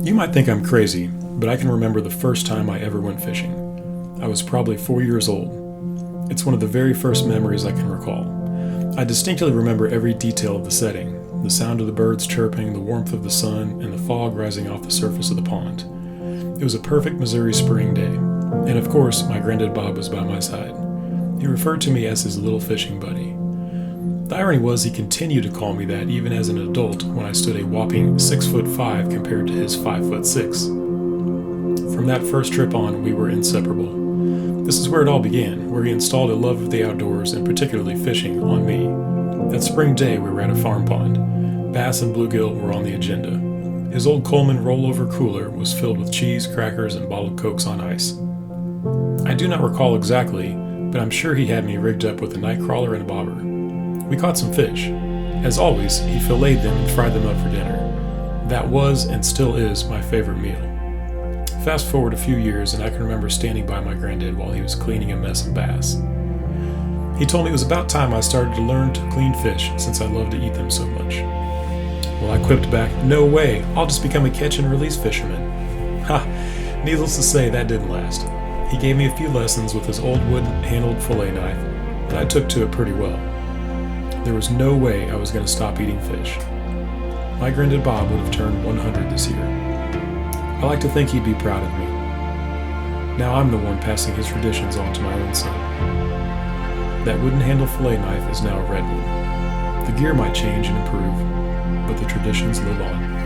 You might think I'm crazy, but I can remember the first time I ever went fishing. I was probably 4 years old. It's one of the very first memories I can recall. I distinctly remember every detail of the setting, the sound of the birds chirping, the warmth of the sun, and the fog rising off the surface of the pond. It was a perfect Missouri spring day, and of course, my granddad Bob was by my side. He referred to me as his little fishing buddy. The irony was he continued to call me that even as an adult when I stood a whopping 6'5" compared to his 5'6". From that first trip on, we were inseparable. This is where it all began, where he installed a love of the outdoors and particularly fishing on me. That spring day we were at a farm pond. Bass and bluegill were on the agenda. His old Coleman rollover cooler was filled with cheese, crackers, and bottled cokes on ice. I do not recall exactly, but I'm sure he had me rigged up with a night crawler and a bobber. We caught some fish. As always, he filleted them and fried them up for dinner. That was and still is my favorite meal. Fast forward a few years and I can remember standing by my granddad while he was cleaning a mess of bass. He told me it was about time I started to learn to clean fish since I loved to eat them so much. Well, I quipped back, "No way, I'll just become a catch and release fisherman." Ha! Needless to say, that didn't last. He gave me a few lessons with his old wood-handled fillet knife, and I took to it pretty well. There was no way I was going to stop eating fish. My granddad Bob would have turned 100 this year. I like to think he'd be proud of me. Now I'm the one passing his traditions on to my own son. That wooden-handled fillet knife is now a red one. The gear might change and improve, but the traditions live on.